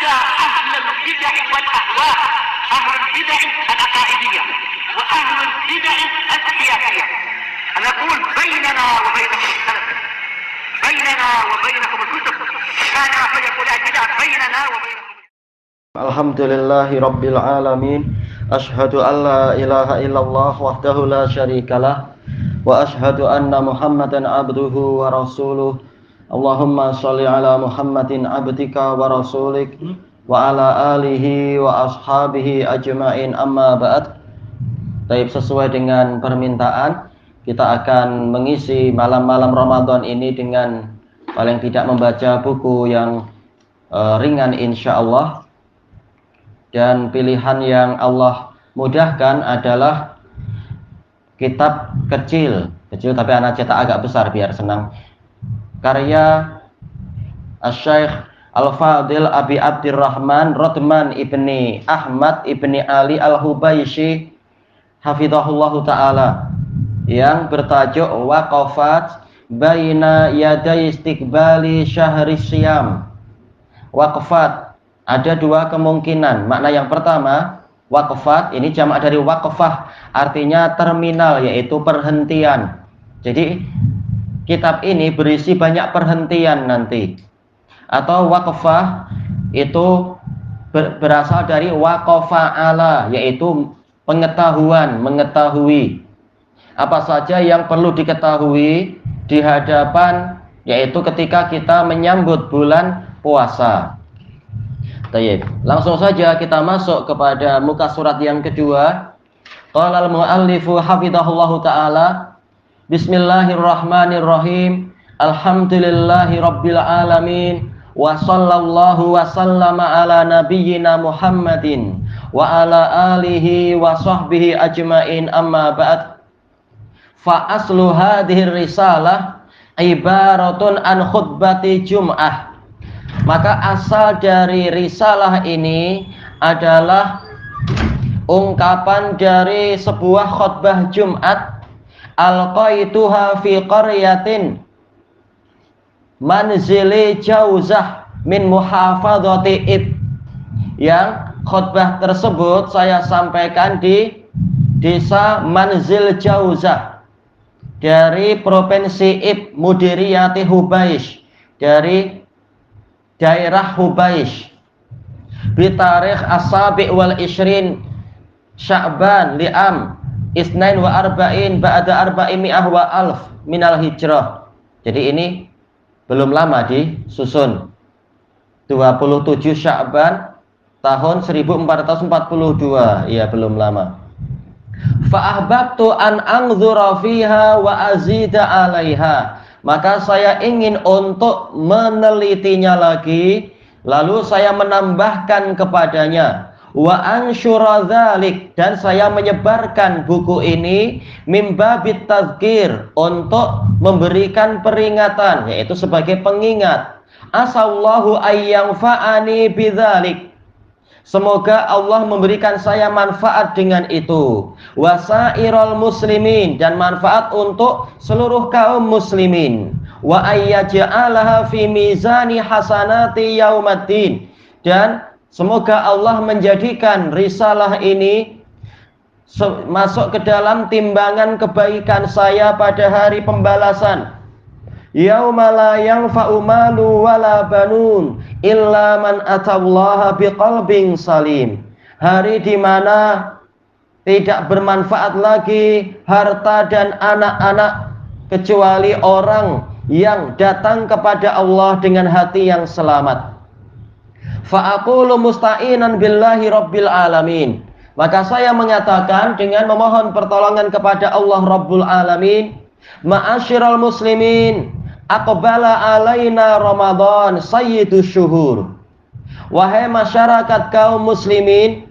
ada ahlul bid'ah wal ahwa, ahlul bid'ah al-aqaidiyah wa ahlul bid'ah al-siyasiyah. Ana aqul bainana wa bainakum as-salaf, bainana wa bainakum al-kutub, kana fayaqul al-bid'ah bainana wa bainakum. Alhamdulillahi rabbil alamin. Ashhadu an la ilaha illallah wahdahu la syarikalah wa ashhadu anna Muhammadan abduhu wa rasuluh. Allahumma sholli ala Muhammadin abdika wa rasulik wa ala alihi wa ashabihi ajma'in, amma ba'd. Baik, sesuai dengan permintaan, kita akan mengisi malam-malam Ramadan ini dengan paling tidak membaca buku yang ringan insyaallah. Dan pilihan yang Allah mudahkan adalah kitab kecil tapi anak cetak agak besar biar senang, karya Asy-Syaikh Al-Fadil Abi Abdirrahman Rodman ibni Ahmad ibni Ali Al-Hubaisy hafizahullahu ta'ala, yang bertajuk Waqafat Baina Yaday Istiqbali Syahri Syiyam. Waqfat, ada dua kemungkinan. Makna yang pertama, waqfat ini jamak dari waqfah, artinya terminal, yaitu perhentian. Jadi kitab ini berisi banyak perhentian nanti. Atau waqfah itu berasal dari waqafa'ala, yaitu pengetahuan, mengetahui apa saja yang perlu diketahui di hadapan, yaitu ketika kita menyambut bulan puasa. Baik, langsung saja kita masuk kepada muka surat yang kedua. Qala al-muallifu hafizahullahu ta'ala, bismillahirrahmanirrahim, alhamdulillahi rabbil alamin, wa sallallahu wa sallama ala nabiyyina Muhammadin wa ala alihi wa sahbihi ajma'in, amma ba'd. Fa aslu hadhihi risalah ibaratun an khutbati jum'ah. Maka asal dari risalah ini adalah ungkapan dari sebuah khutbah Jumat. Alqaituha fi qaryatin manzili Jauzah min muhafadzati Ib. Yang khutbah tersebut saya sampaikan di desa Manzil Jauzah dari provinsi Ib, Mudiriyati Hubaish, dari daerah Hubaish, bitarikh as-sabi' wal ishrin Sya'ban li'am isnain wa arba'in ba'da arba'imi'ah wa alf minal hijrah. Jadi ini belum lama disusun, 27 Sya'ban tahun 1442, ya belum lama. Fa'ahbabtu an anzura fiha wa azida 'alaiha. Maka saya ingin untuk menelitinya lagi, lalu saya menambahkan kepadanya. Wa ansyura dzalik, dan saya menyebarkan buku ini mimbabit tazkir, untuk memberikan peringatan, yaitu sebagai pengingat. Asallahu ayyanfa'ani bidzalik. Semoga Allah memberikan saya manfaat dengan itu. Wasairul muslimin, dan manfaat untuk seluruh kaum muslimin. Wa ayyaj'alaha fi mizani hasanati yaumaddin, dan semoga Allah menjadikan risalah ini masuk ke dalam timbangan kebaikan saya pada hari pembalasan. Yauma la yanfa'u malu wala banun illa man atallaha biqalbin salim. Hari di mana tidak bermanfaat lagi harta dan anak-anak kecuali orang yang datang kepada Allah dengan hati yang selamat. Fa aqulu musta'inan billahi rabbil alamin. Maka saya mengatakan dengan memohon pertolongan kepada Allah Rabbul Alamin. Ma'asyiral muslimin, aqbala alaina Ramadan sayyidus syuhur. Wahai masyarakat kaum muslimin,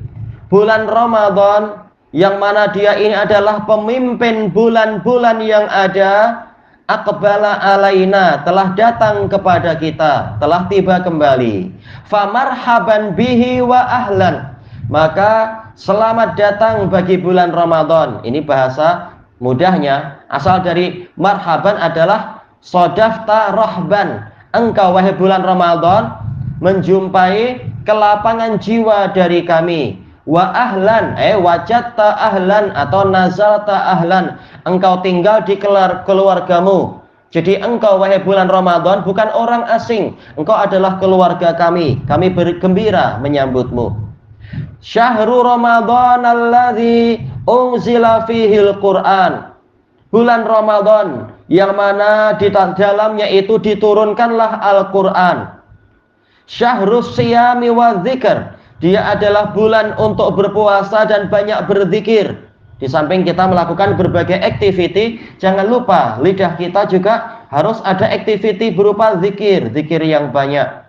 bulan Ramadan yang mana dia ini adalah pemimpin bulan-bulan yang ada, aqbala alaina, telah datang kepada kita, telah tiba kembali. Famarhaban bihi wa ahlan, maka selamat datang bagi bulan Ramadan. Ini bahasa mudahnya, asal dari marhaban adalah sodafta rohban, engkau wahai bulan Ramadan menjumpai kelapangan jiwa dari kami. Wa ahlan, wajadta ahlan atau nazalta ahlan, engkau tinggal di keluargamu. Jadi engkau wahai bulan Ramadan bukan orang asing, engkau adalah keluarga kami bergembira menyambutmu. Syahrul Ramadan alladzi unzila fihil Qur'an, bulan Ramadan yang mana di dalamnya itu diturunkanlah Al-Quran. Syahrus siyami wa dzikr, dia adalah bulan untuk berpuasa dan banyak berzikir. Di samping kita melakukan berbagai aktiviti, jangan lupa lidah kita juga harus ada aktiviti berupa zikir yang banyak.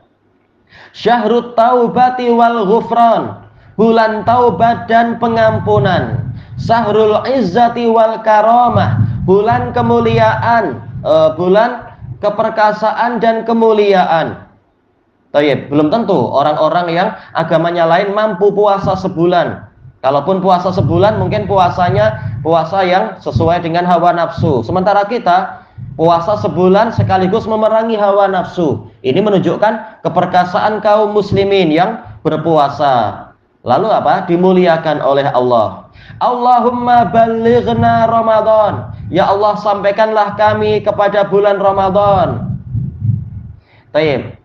Syahrut taubati wal ghufran, bulan taubat dan pengampunan. Syahrul izzati wal karamah, bulan kemuliaan, bulan keperkasaan dan kemuliaan. Tayyib, belum tentu orang-orang yang agamanya lain mampu puasa sebulan. Kalaupun puasa sebulan mungkin puasanya puasa yang sesuai dengan hawa nafsu. Sementara kita puasa sebulan sekaligus memerangi hawa nafsu. Ini menunjukkan keperkasaan kaum muslimin yang berpuasa. Lalu apa? Dimuliakan oleh Allah. Allahumma ballighna Ramadan. Ya Allah, sampaikanlah kami kepada bulan Ramadan. Tayyib.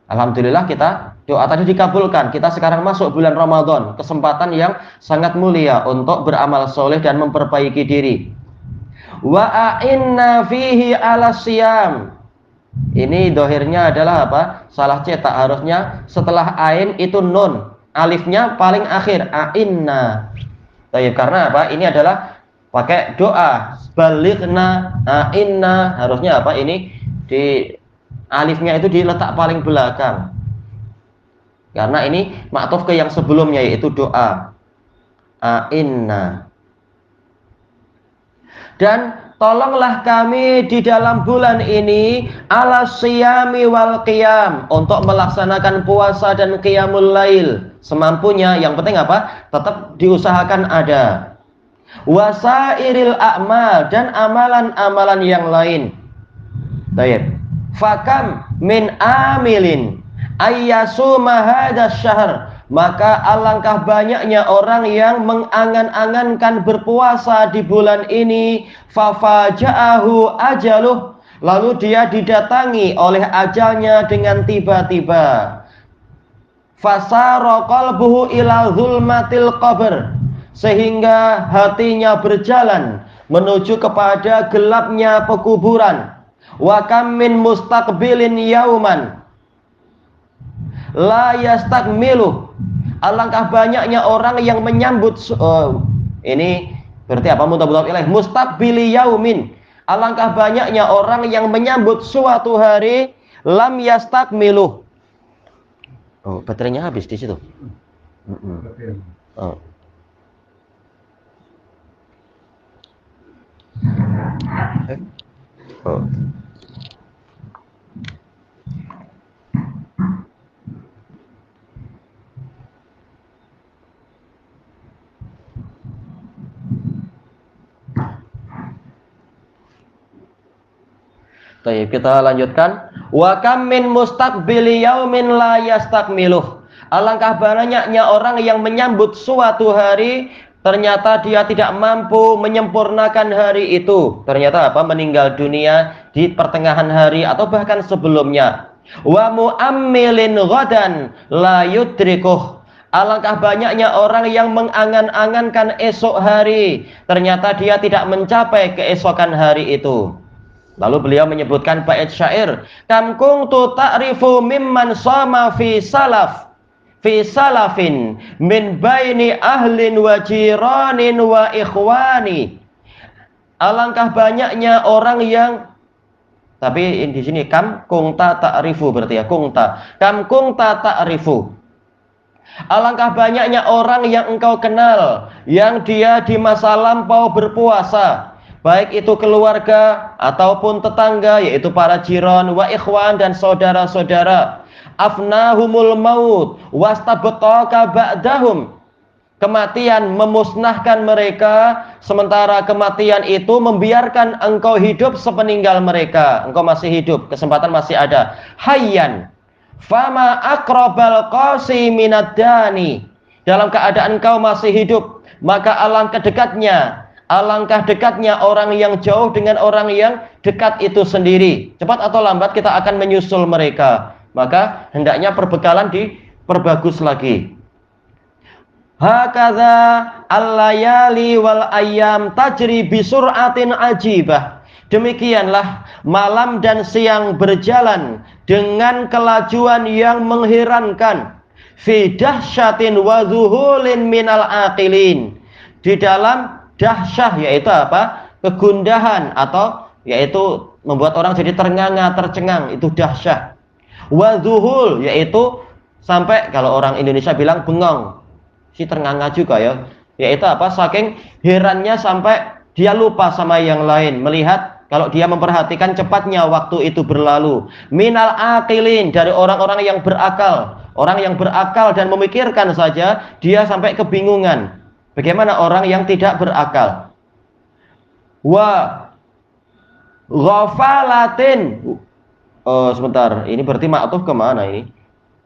Alhamdulillah kita doa tadi dikabulkan. Kita sekarang masuk bulan Ramadan, kesempatan yang sangat mulia untuk beramal soleh dan memperbaiki diri. Wa a'inna fihi 'ala siyam. Ini dohirnya adalah apa? Salah cetak, harusnya setelah ain itu nun, alifnya paling akhir, a'inna. Karena apa? Ini adalah pakai doa. Balighna, a'inna, harusnya apa? Ini di alifnya itu diletak paling belakang. Karena ini maktuf ke yang sebelumnya yaitu doa. A'inna. Dan tolonglah kami di dalam bulan ini ala siyami wal qiyam, untuk melaksanakan puasa dan qiyamul lail semampunya. Yang penting apa? Tetap diusahakan ada. Wasairil a'mal, dan amalan-amalan yang lain. Baik. Fakam min amilin ayyasuma hadas syahr, maka alangkah banyaknya orang yang mengangan-angankan berpuasa di bulan ini. Fafaja'ahu ajaluh, lalu dia didatangi oleh ajalnya dengan tiba-tiba. Fasara qalbuhu ila zulmatil qabr, sehingga hatinya berjalan menuju kepada gelapnya pekuburan. Wa kam min mustaqbilin yauman la yastakmilu, alangkah banyaknya orang yang menyambut ini berarti apa? Mudhaf ilaih, mustaqbili yaumin, alangkah banyaknya orang yang menyambut suatu hari lam yastakmilu. Oh, baterainya habis di situ. Oh. Oh. Baik, kita lanjutkan. Wa kam min mustaqbili yaumin la yastakmiluh, alangkah banyaknya orang yang menyambut suatu hari ternyata dia tidak mampu menyempurnakan hari itu. Ternyata apa? Meninggal dunia di pertengahan hari atau bahkan sebelumnya. Wa mu'ammilin ghadan la yudrikuh, alangkah banyaknya orang yang mengangan-angankan esok hari, ternyata dia tidak mencapai keesokan hari itu. Lalu beliau menyebutkan bait syair, kam kuntu ta'rifu mimman shama fi salafin min baini ahlin wa jiranin wa ikhwani. Alangkah banyaknya orang yang, tapi di sini kam kunta ta'rifu, berarti ya kunta. Kam kunta ta'rifu, alangkah banyaknya orang yang engkau kenal yang dia di masa lampau berpuasa, baik itu keluarga ataupun tetangga, yaitu para jiran, wa ikhwan, dan saudara-saudara. Afnahumul maut wastabqaka ba'dahum, kematian memusnahkan mereka, sementara kematian itu membiarkan engkau hidup sepeninggal mereka. Engkau masih hidup, kesempatan masih ada. Hayyan Fama aqrabal qasi minad dani. Dalam keadaan engkau masih hidup, maka alangkah dekatnya orang yang jauh dengan orang yang dekat itu sendiri. Cepat atau lambat kita akan menyusul mereka. Maka hendaknya perbekalan diperbagus lagi. Hakadha al-layali wal ayyam tajri bisur'atin ajibah. Demikianlah malam dan siang berjalan dengan kelajuan yang mengherankan. Fi dahsyatin wa zuhulin minal aqilin. Di dalam dahsyah, yaitu apa? Kegundahan, atau yaitu membuat orang jadi ternganga, tercengang, itu dahsyah. Wa zuhul, yaitu sampai kalau orang Indonesia bilang bengong. Si ternganga juga ya. Yaitu apa? Saking herannya sampai dia lupa sama yang lain, melihat kalau dia memperhatikan cepatnya waktu itu berlalu. Minal aqilin, dari orang-orang yang berakal. Orang yang berakal dan memikirkan saja, dia sampai kebingungan. Bagaimana orang yang tidak berakal? Wa ghafalatin. Oh, sebentar. Ini berarti ma'tuf kemana ini?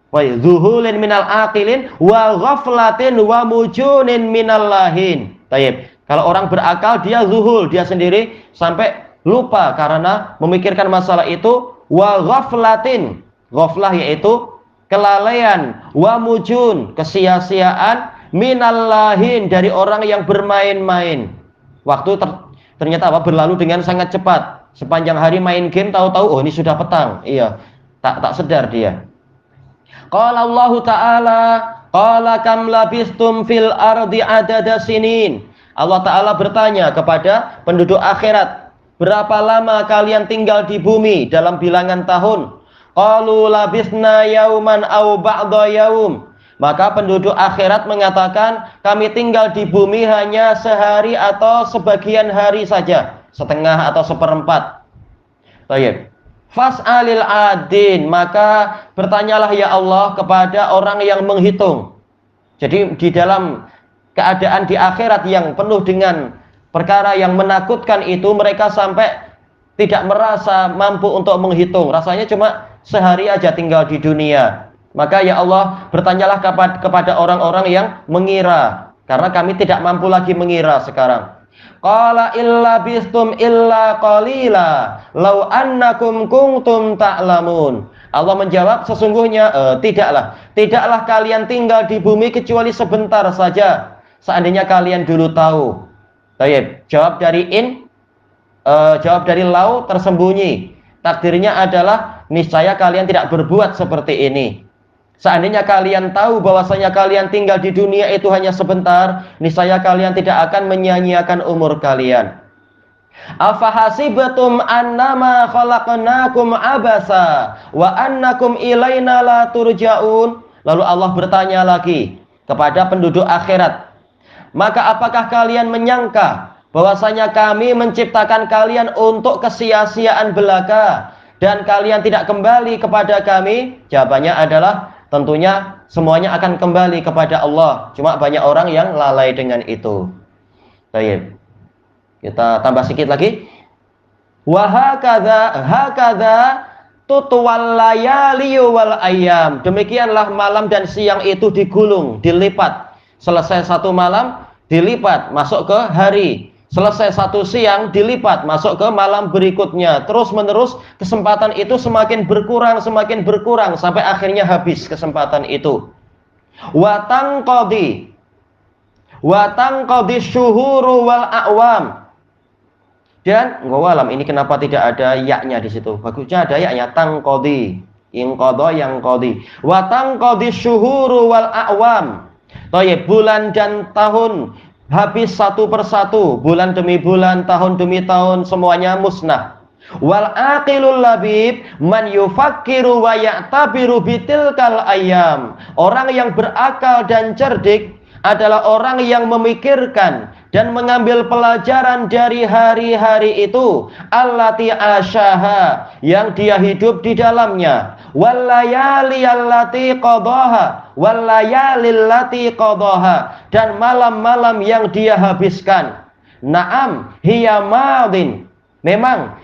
Wa zuhulin minal aqilin wa ghaflatin wa mujunin minal lahin. Tayyib. Kalau orang berakal, dia zuhul, dia sendiri sampai lupa karena memikirkan masalah itu. Wa ghaflatin, ghaflah yaitu kelalaian, wa mujun, kesia-siaan, minallahin, dari orang yang bermain-main. Waktu ternyata apa? Berlalu dengan sangat cepat. Sepanjang hari main game, tahu-tahu oh ini sudah petang. Iya, tak sedar dia. Qala Allah Ta'ala, qala kam labistum fil ardi adada sinin. Allah Ta'ala bertanya kepada penduduk akhirat, berapa lama kalian tinggal di bumi dalam bilangan tahun? Qalu labisna yauman aw ba'da yaum. Maka penduduk akhirat mengatakan, kami tinggal di bumi hanya sehari atau sebagian hari saja, setengah atau seperempat. Baik. Fas'alil adin, maka bertanyalah ya Allah kepada orang yang menghitung. Jadi di dalam keadaan di akhirat yang penuh dengan perkara yang menakutkan itu, mereka sampai tidak merasa mampu untuk menghitung. Rasanya cuma sehari aja tinggal di dunia. Maka ya Allah, bertanyalah kepada orang-orang yang mengira, karena kami tidak mampu lagi mengira sekarang. Qala illa bistum illa qalila law annakum kuntum ta'lamun. Allah menjawab, sesungguhnya tidaklah kalian tinggal di bumi kecuali sebentar saja, seandainya kalian dulu tahu. Baik, jawab dari lau tersembunyi. Takdirnya adalah niscaya kalian tidak berbuat seperti ini. Seandainya kalian tahu bahwasanya kalian tinggal di dunia itu hanya sebentar, niscaya kalian tidak akan menyia-nyiakan umur kalian. Afahasibatum annama khalaqnakum abasa wa annakum ilaina la turja'un. Lalu Allah bertanya lagi kepada penduduk akhirat, maka apakah kalian menyangka bahwasanya kami menciptakan kalian untuk kesia-siaan belaka dan kalian tidak kembali kepada kami? Jawabannya adalah tentunya semuanya akan kembali kepada Allah. Cuma banyak orang yang lalai dengan itu. Baik. Kita tambah sedikit lagi. Wa hakadha tutwal layali wal ayyam. Demikianlah malam dan siang itu digulung, dilipat. Selesai satu malam, dilipat masuk ke hari. Selesai satu siang, dilipat masuk ke malam berikutnya. Terus menerus kesempatan itu semakin berkurang sampai akhirnya habis kesempatan itu. Wa tanqadi syuhuru wal a'wam. Dan walam, ini kenapa tidak ada yaknya di situ? Bagusnya ada yaknya, tanqadi. Inqadha yang qadi. Wa tanqadi syuhuru wal a'wam. Thayyib, bulan dan tahun habis satu persatu, bulan demi bulan, tahun demi tahun, semuanya musnah. Wal aqilul labib man yufakkiru wa ya'tabiru bitilkal ayyam. Orang yang berakal dan cerdik adalah orang yang memikirkan dan mengambil pelajaran dari hari-hari itu, allati asyaha, yang dia hidup di dalamnya, wallayali allati qadaha, wallayalil lati qadaha, dan malam-malam yang dia habiskan. Naam hiya madin, memang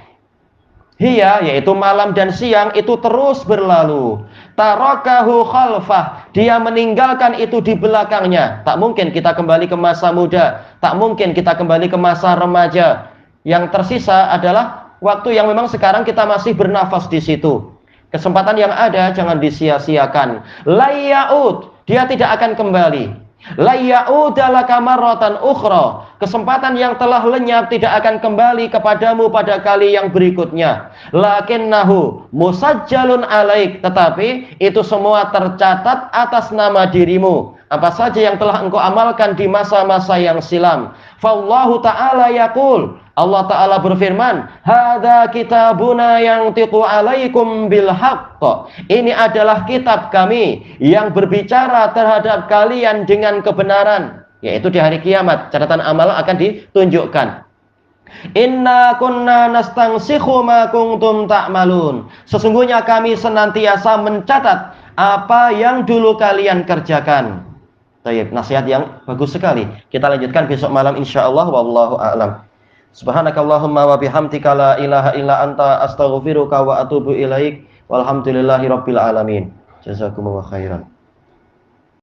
hiya yaitu malam dan siang itu terus berlalu. tarakahu khalfah, dia meninggalkan itu di belakangnya. Tak mungkin kita kembali ke masa muda, tak mungkin kita kembali ke masa remaja. Yang tersisa adalah waktu yang memang sekarang kita masih bernafas di situ. Kesempatan yang ada jangan disia-siakan. La yaud, dia tidak akan kembali. La ya'uda laka marratan ukhra, kesempatan yang telah lenyap tidak akan kembali kepadamu pada kali yang berikutnya. Lakinnahu musajjalun alaik, tetapi itu semua tercatat atas nama dirimu, apa saja yang telah engkau amalkan di masa-masa yang silam. Fallahu ta'ala yaqul, Allah Ta'ala berfirman, hadza kitabuna yang tiqu alaikum bil haqq. Ini adalah kitab kami yang berbicara terhadap kalian dengan kebenaran, yaitu di hari kiamat catatan amal akan ditunjukkan. Inna kunna nastangsikhu ma kuntum ta'malun. Sesungguhnya kami senantiasa mencatat apa yang dulu kalian kerjakan. Baik, nasihat yang bagus sekali. Kita lanjutkan besok malam insyaallah, wallahu a'lam. Subhanakallahumma wa bihamdika la ilaha illa anta astaghfiruka wa atubu ilaik. Walhamdulillahi rabbil alamin. Jazakumullahu khairan.